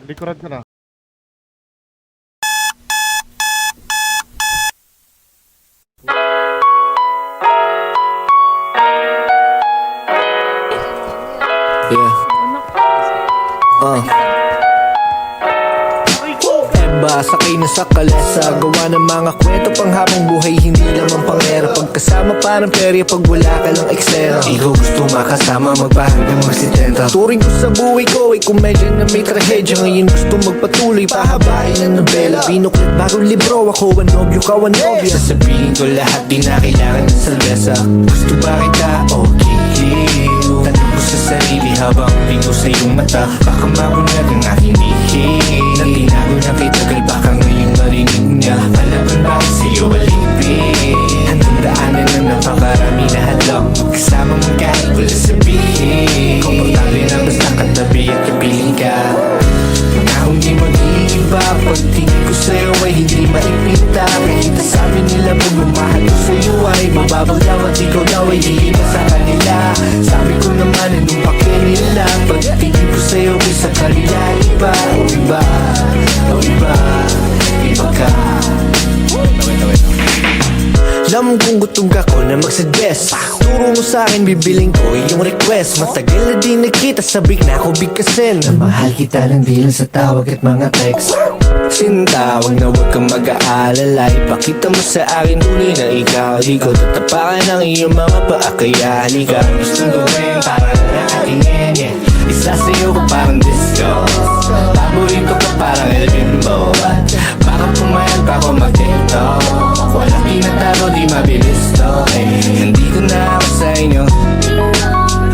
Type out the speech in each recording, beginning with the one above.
Likuran ko na. Sakay na sa kalesa, gawa ng mga kwento pang habang buhay, hindi lamang pangera. Pagkasama parang perya pag wala ka lang eksena. Ikaw gusto makasama, magpahanggang magsitenta. Turing ko sa buhay ko ay komedya na may trahedya. Ngayon gusto magpatuloy, pahabain ang nobela. Binuklat bagong libro, ako ang nobyo, ka ang nobya. Sasabihin ko lahat, di na kailangan ng salvesa. Gusto ba kita? Okay. Tanong ko sa sarili habang lingo sa iyong mata. Baka mabunyag ang aking dihig na tinago na kay tagal, baka ngayong marinig niya. Palaban ba ako sa'yo alipin? Hanggang daanan na napakarami na hadlang. Kasama mo kahit wala sabihin. Komportable na basta katabi at kapiling ka. Pangakong di mag-iiba, pagtingin ko sa'yo ay hindi maipinta. Kahit nasabi nila pagmamahal ko sa'yo ay mababaw daw at ikaw daw ay di iba sa kanila. Sabi ko naman anong pake nila, pagtingin ko sa'yo ay sa kanila iba. O iba, o iba, iba ka. Alam kong gutom ka ko na mag-suggest. Turo mo sa'kin, bibiling ko iyong request. Matagal na di nakita, sabik na ako bigkasin. Mahal kita lang di lang sa tawag at mga text. Sintawag na huwag kang mag-aalala. Ipakita mo sa akin tuloy na ikaw. Di ko tatapakan ang iyong mga paa, kaya halika. Gustong gawin para na atingin, yeah. Isa sa'yo ko parang disco. Paborito ka parang El Bimbo. Baka pumayag pa ako mag-tiktok. Walang tinatalo, di mabilis to, eh. Nandito na ako sa inyo.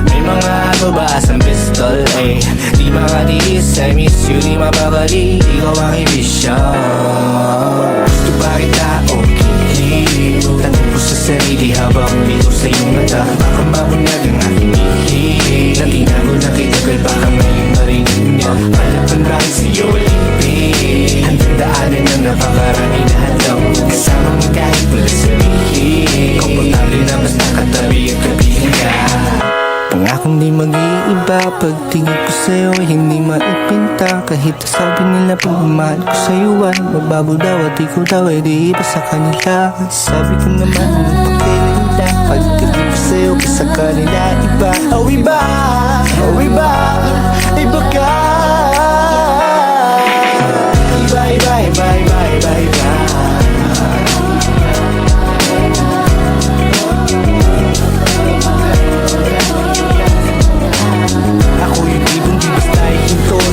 May mga ababas ang pistol, eh. Di makatiis, I miss you, di mapabali. Ikaw ang ibisyon. Gusto ba kita? Okay. Tanong ko sa sarili habang dito sa iyong mata. Baka mabunyag ang aking dihig na tinago na kay tagal, baka ngayong marinig niya. Palaban bakit sa'yo alipin? Hanggang daanan na napakarami na hadlang. Kasama mo kahit wala sabihin. Komportable na basta katabi at kapiling ka. Pangakong di mag-iiba, pagtingin ko sa'yo ay hindi maipinta. Kahit sabi nila pagmamahal ko sa'yo ay mababaw daw at ikaw daw ay di iba sa kanila. Sabi ko naman anong pagkainila, pagtingin ko sa'yo ay sa kanila iba. Oh iba, oh iba, iba ka. Iba, iba, iba, iba, iba, iba.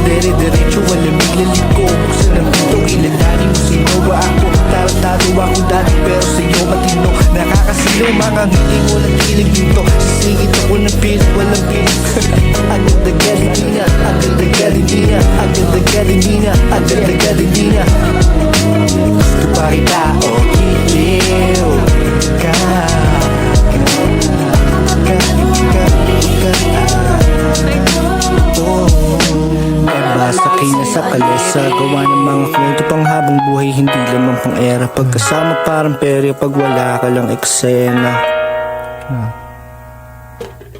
Dire-diretso, walang biglaliko. Buksan ang pinto, ilalanin mo sino ba ako. Tarantado ako dati pero sa'yo matino. Nakakasilo, mga ngiti mo ng kilig dito. Sisingit ako ng pilit, walang pilit. Agad-agad hindi na, agad-agad hindi na, agad-agad hindi na, agad-agad hindi na. Gusto pa kita, o kiliw ka. Sakay na sa kalesa, gawa ng mga kwento pang habang buhay, hindi lamang pang era. Pagkasama parang perya pag wala ka lang eksena.